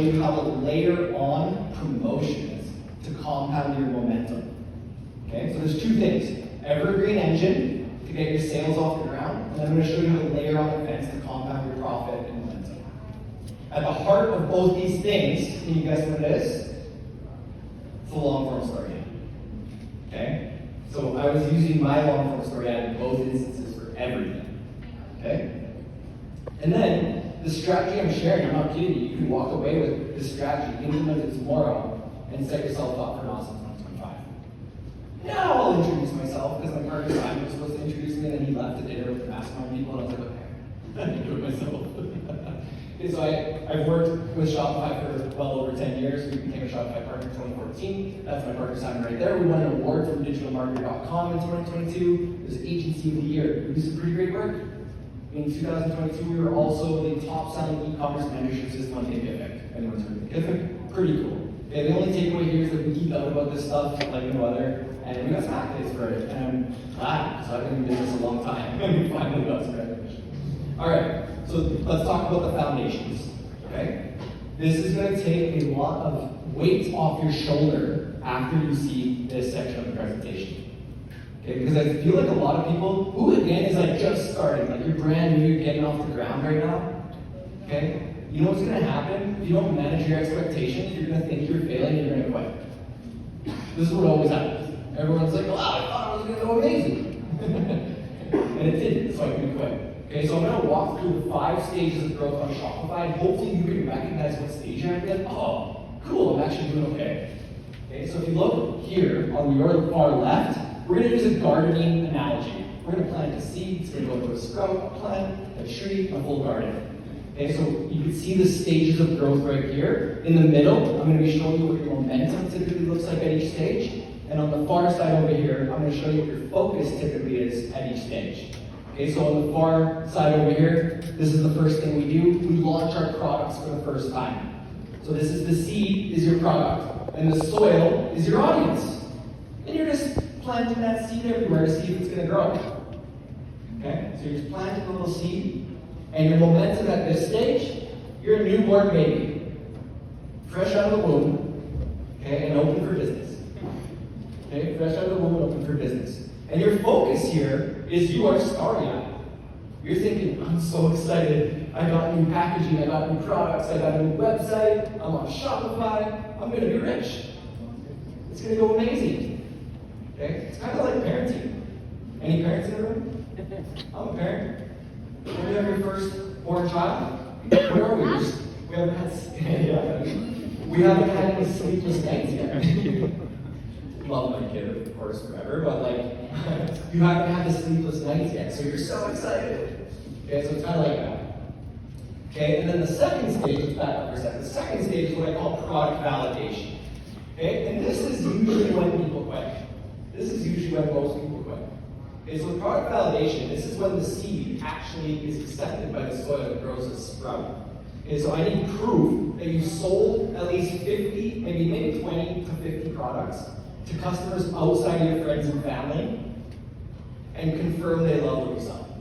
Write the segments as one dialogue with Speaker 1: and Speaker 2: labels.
Speaker 1: you how to layer on promotions to compound your momentum. Okay, so there's two things. Evergreen engine to get your sales off the ground, and I'm going to show you how to layer on events to compound your profit and momentum. At the heart of both these things, can you guess what it is? It's a long-form story ad. Okay? So I was using my long-form story ad in both instances for everything. Okay? And then, the strategy I'm sharing, I'm not kidding you, you can walk away with this strategy, implement it tomorrow, and set yourself up for an awesome 2025. Now I'll introduce myself, because my partner Simon was supposed to introduce me, and then he left to dinner with the mastermind people, and I was like, okay, I can do it myself. Okay, so I've worked with Shopify for well over 10 years. We became a Shopify partner in 2014. That's my partner Simon right there. We won an award from digitalmarketer.com in 2022. It was Agency of the Year. We did some pretty great work. In 2022, we were also the top-selling e-commerce membership system on Thinkific. Anyone's heard of Thinkific? Pretty cool. Okay, the only takeaway here is that we geek out about this stuff like no other, and we got some accolades for it. And I'm glad, because I've been in business a long time, and we finally got some recognition. All right, so let's talk about the foundations. Okay, this is going to take a lot of weight off your shoulder after you see this section of the presentation. Okay, because I feel like a lot of people who again is like just starting, like you're brand new, you're getting off the ground right now. Okay, you know what's going to happen if you don't manage your expectations? You're going to think you're failing, and you're going to quit. This is what always happens. Everyone's like, "Wow, I thought it was going to go amazing," and it didn't, so I couldn't quit. Okay, so I'm going to walk through the 5 stages of growth on Shopify, and hopefully you can recognize what stage you're at and be like, "Oh, cool, I'm actually doing okay." Okay, so if you look here on your far left. We're going to use a gardening analogy. We're going to plant a seed, it's going to go into a sprout, a plant, a tree, a full garden. Okay, so you can see the stages of growth right here. In the middle, I'm going to be showing you what your momentum typically looks like at each stage. And on the far side over here, I'm going to show you what your focus typically is at each stage. Okay, so on the far side over here, this is the first thing we do. We launch our products for the first time. So this is the seed, is your product. And the soil is your audience. And you're just planting that seed everywhere to see if it's going to grow. Okay? So you're just planting a little seed, and your momentum at this stage, you're a newborn baby. Fresh out of the womb, okay, and open for business. Okay? Fresh out of the womb and open for business. And your focus here is you are starting out. You're thinking, I'm so excited. I got new packaging, I got new products, I got a new website, I'm on Shopify, I'm going to be rich. It's going to go amazing. Okay? It's kind of like parenting. Any parents in the room? I'm a parent. When you have your first born child, where are we? We haven't had, we haven't had any sleepless nights yet. Love my kid, of course, forever, but like, you haven't had the sleepless nights yet, so you're so excited. Okay, so it's kind of like that. Okay, and then the second stage, let's back up for a second. The second stage is what I call product validation. Okay, and this is usually when people quit. This is usually when most people quit. Okay, so with product validation, this is when the seed actually is accepted by the soil and grows a sprout. Okay, so I need proof that you sold at least 50, maybe 20 to 50 products to customers outside of your friends and family, and confirm they love what you sell.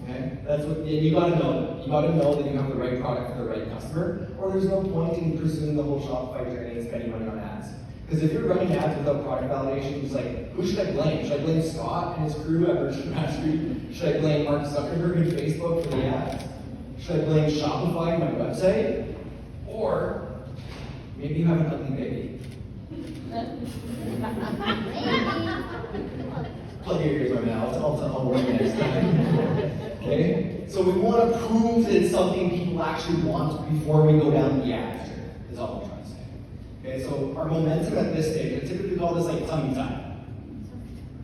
Speaker 1: Okay, that's what you got to know. You got to know that you have the right product for the right customer, or there's no point in pursuing the whole Shopify journey and spending money on ads. Because if you're running ads without product validation, it's like, who should I blame? Should I blame Scott and his crew at Richard Street? Should I blame Mark Zuckerberg and Facebook for the ads? Should I blame Shopify, my website? Or maybe you have an ugly baby. Plug your ears right now. I'll work next time. Okay? So we want to prove that it's something people actually want before we go down the ad journey, is all I'm trying to say. Okay, so our momentum at this stage, I typically call this like tummy time.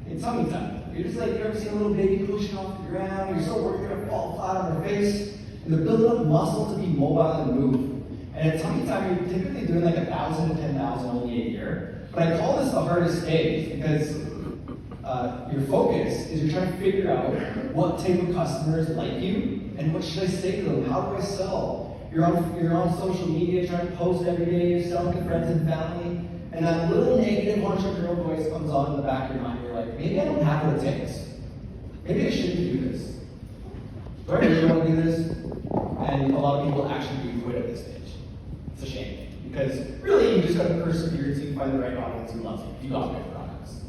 Speaker 1: Okay, tummy time. You're just like, you ever seen a little baby pushing off the ground, you're so worried you're going to fall flat on their face, and they're building up muscle to be mobile and move. And at tummy time, you're typically doing like 1,000 to 10,000 only a year. But I call this the hardest stage because your focus is you're trying to figure out what type of customers like you and what should I say to them? How do I sell? You're on social media trying to post every day, you're selling to friends and family, and that little negative entrepreneurial voice comes on in the back of your mind. You're like, maybe I don't have what it takes. Maybe I shouldn't do this. Do I really want to do this? And a lot of people actually do quit at this stage. It's a shame. Because really, you just gotta persevere until you find the right audience who loves you. You got good products.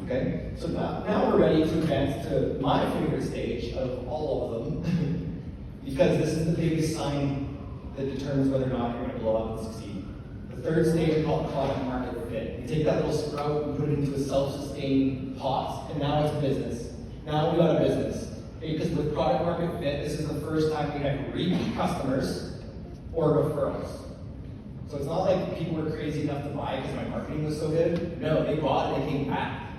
Speaker 1: Okay? So now we're ready to advance to my favorite stage of all of them, because this is the biggest sign that determines whether or not you're gonna blow up and succeed. The third stage is called product market fit. You take that little sprout and put it into a self-sustaining pot, and now it's a business. Now we got a business. Okay? Because with product market fit, this is the first time we have repeat customers or referrals. So it's not like people were crazy enough to buy because my marketing was so good. No, they bought and they came back.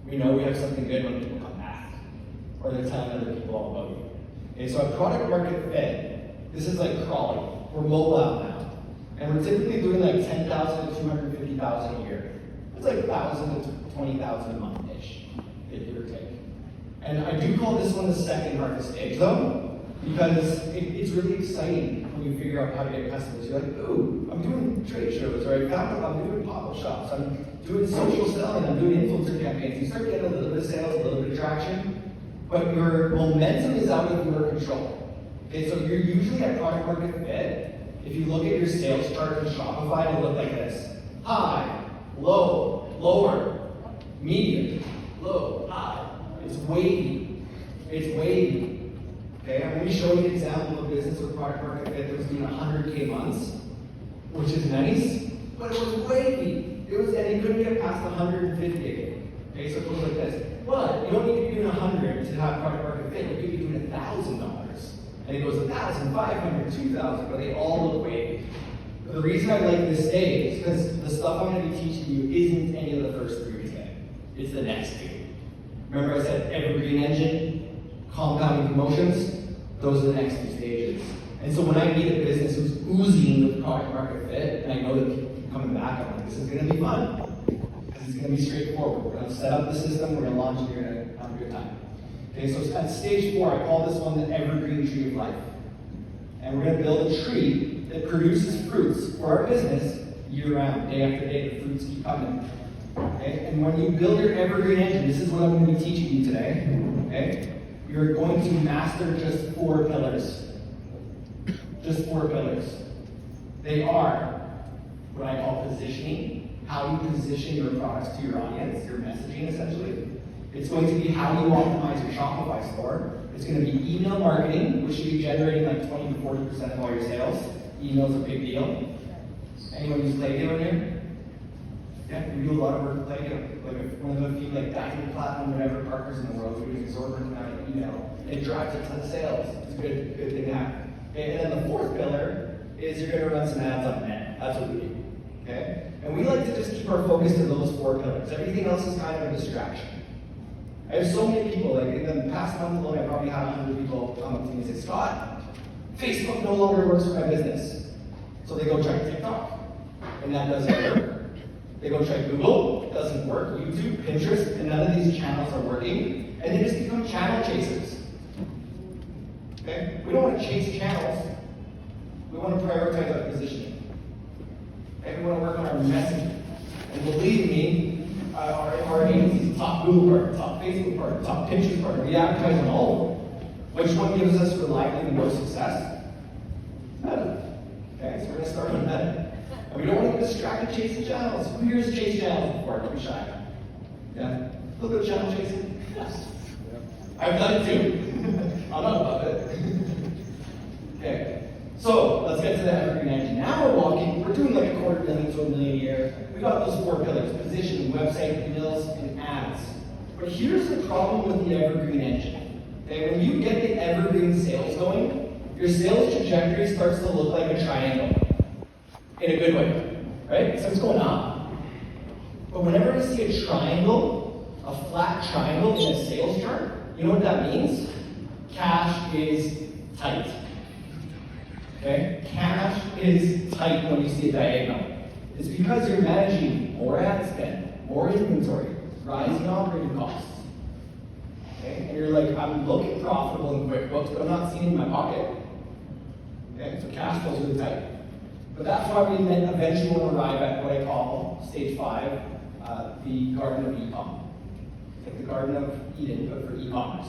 Speaker 1: We know we have something good when people come back, or they're telling other people all about you. Okay, so a product market fit, this is like crawling. We're mobile now. And we're typically doing like 10,000 to 250,000 a year. It's like 1,000 to 20,000 a month-ish, give or take. And I do call this one the second hardest stage though, because it's really exciting when you figure out how to get customers. You're like, ooh, I'm doing trade shows, or I'm doing pop-up shops, I'm doing social selling, I'm doing influencer campaigns. You start getting a little bit of sales, a little bit of traction, but your momentum is out of your control. Okay, so you're usually at product market fit. If you look at your sales chart in Shopify, it'll look like this: high, low, lower, medium, low, high. It's wavy. It's wavy. Okay, I'm going to show you an example of a business with product market fit that was doing 100K months, which is nice, but it was wavy. And it couldn't get past 150K. Okay, so it goes like this. But you don't need to be doing 100 to have product market fit. You could be doing $1,000. And it goes 1,000, 500, 2,000, but they all look wavy. The reason I like this stage is because the stuff I'm going to be teaching you isn't any of the first three we said. It's the next two. Remember I said evergreen engine, compounding promotions? Those are the next two stages. And so when I meet a business who's oozing with product market fit, and I know that people keep coming back, I'm like, this is going to be fun. Because it's going to be straightforward. We're going to set up the system, we're going to launch it, you're going to have a good time. Okay, so at stage 4, I call this one the evergreen tree of life. And we're going to build a tree that produces fruits for our business year round, day after day. The fruits keep coming. Okay? And when you build your evergreen engine, this is what I'm going to be teaching you today. Okay? You're going to master just 4 pillars. Just 4 pillars. They are what I call positioning, how you position your products to your audience, your messaging essentially. It's going to be how you optimize your Shopify store. It's going to be email marketing, which should be generating like 20 to 40% of all your sales. Email's a big deal. Anyone use Playgate here? Yeah, we do a lot of work with Playgate. Like one of the few like Diamond, Platinum, whatever partners in the world who do an exorbitant amount of email. It drives a ton of sales. It's a good thing to have. Okay, and then the 4th pillar is you're going to run some ads on net. That's what we do. Okay? And we like to just keep our focus to those 4 pillars. Everything else is kind of a distraction. I have so many people, like in the past month alone, I probably had 100 people come up to me and say, Scott, Facebook no longer works for my business. So they go try TikTok, and that doesn't work. They go try Google, it doesn't work. YouTube, Pinterest, and none of these channels are working. And they just become channel chasers. Okay? We don't want to chase channels. We want to prioritize our positioning. Okay? We want to work on our messaging. And believe me, our agency's top Google partner, top Facebook partner, top Pinterest partner, we advertise on all of them. Which one gives us reliably the most success? Meta. Okay, so we're going to start on Meta. And we don't want to get distracted chasing channels. Who here has chased channels before? Don't be shy. Yeah? A little bit of channel chasing? Yes. I've done it too. I'm not above it. Okay. So let's get to the evergreen engine. Now we're doing like $250,000 to $1 million a year. We got those 4 pillars: positioning, website, emails, and ads. But here's the problem with the evergreen engine. Okay, when you get the evergreen sales going, your sales trajectory starts to look like a triangle. In a good way, right? So it's going up. But whenever I see a triangle, a flat triangle in a sales chart, you know what that means? Cash is tight. Okay? Cash is tight when you see a diagonal. It's because you're managing more ad spend, more inventory, rising operating costs. Okay? And you're like, I'm looking profitable in QuickBooks, but I'm not seeing it in my pocket. Okay? So cash flow's really tight. But that's why we eventually want to arrive at what I call stage 5, the Garden of E-com. Like the Garden of Eden, but for e-commerce.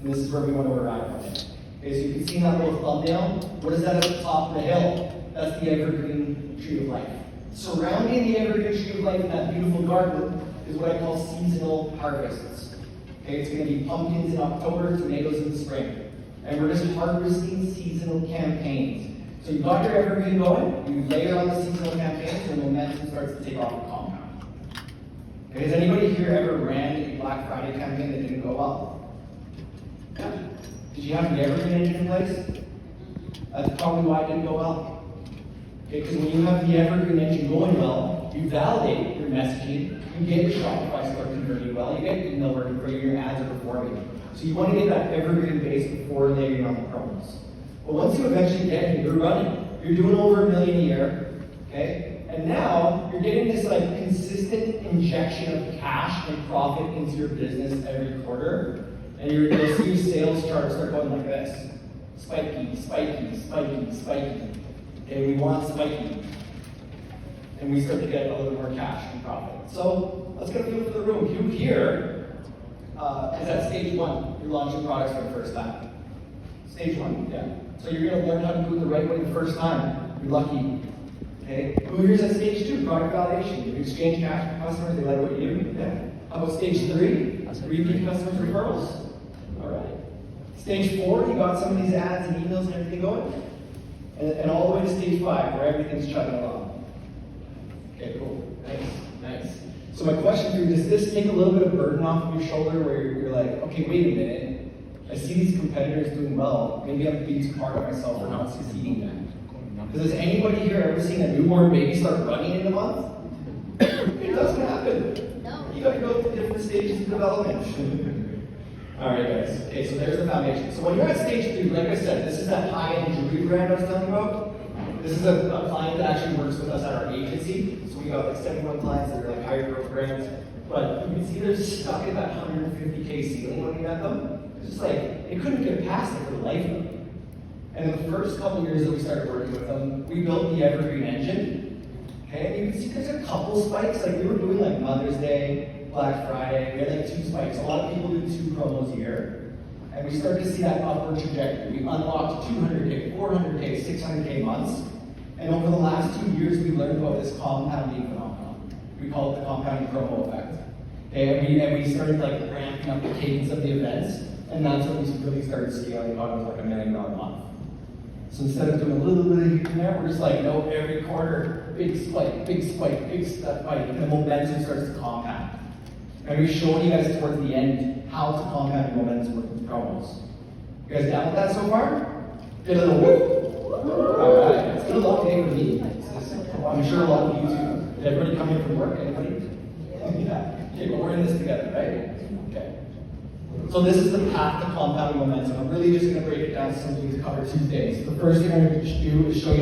Speaker 1: And this is where we want to arrive on it. Okay, so you can see in that little thumbnail, what is that at the top of the hill? That's the evergreen tree of life. Surrounding the evergreen tree of life in that beautiful garden is what I call seasonal harvests. Okay, it's going to be pumpkins in October, tomatoes in the spring. And we're just harvesting seasonal campaigns. So you've got your evergreen going, you layer on the seasonal campaigns, and momentum starts to take off the compound. Okay, has anybody here ever ran a Black Friday campaign that didn't go well? Yeah. Did you have the evergreen engine in place? That's probably why it didn't go well. Okay, because when you have the evergreen engine going well, you validate your messaging, you get your Shopify store converting well, you get your email working for you, your ads are performing. So you want to get that evergreen base before layering on the promos. But once you eventually get it, you're running. You're doing over $1 million a year, okay? And now you're getting this like consistent injection of cash and profit into your business every quarter, and you'll see your sales charts start going like this: spiky, spiky, spiky, spiky. Okay, we want spiky, and we start to get a little more cash and profit. So let's get a feel for the room. Who here is at stage 1? You're launching products for the first time. Stage 1, yeah. So you're going to learn how to do it the right way the first time. You're lucky. Okay. Who here's at stage 2? Product validation. You exchange cash with customers. They like what you do. Yeah. How about stage 3? Repeat customers referrals. All right. Stage 4, you got some of these ads and emails and everything going. And all the way to stage 5, where everything's chugging along. Okay, cool. Nice. So my question for you, does this take a little bit of burden off of your shoulder where you're like, okay, wait a minute. I see these competitors doing well. Maybe I'm being too hard on myself for not succeeding then. Because has anybody here ever seen a newborn baby start running in a month? It doesn't happen. No. You gotta go through different stages of development. Alright guys, okay, so there's the foundation. So when you're at stage 3, like I said, this is that high-end jewelry brand I was telling you about. This is a client that actually works with us at our agency. So we got like 71 clients that are like higher growth brands. But you can see they're stuck at that 150K ceiling when we met them. It's just like, they couldn't get past it for the life of them. And in the first couple years that we started working with them, we built the evergreen engine. Okay, and you can see there's a couple spikes. Like we were doing like Mother's Day, Black Friday, we had like 2 spikes. A lot of people do 2 promos a year. And we started to see that upward trajectory. We unlocked 200K, 400K, 600K months. And over the last 2 years, we learned about this compounding phenomenon. We call it the compounding promo effect. Okay, and we started like ramping up the cadence of the events. And that's when we really started scaling out of like $1 million a month. So instead of doing a little bit of here and there, we're just like, no, every quarter, big spike, big spike, big spike, and the momentum starts to compound. And we're showing you guys towards the end how to compound your momentum with promos. You guys down with that so far? Get a little whoop. All right, it's been a long day for me. I'm sure a lot of you too. Did everybody come in from work? Anybody? Yeah. Okay, but we're in this together, right? Okay. So this is the path to compounding momentum. I'm really just going to break it down simply to cover 2 things. The first thing I'm going to do is show you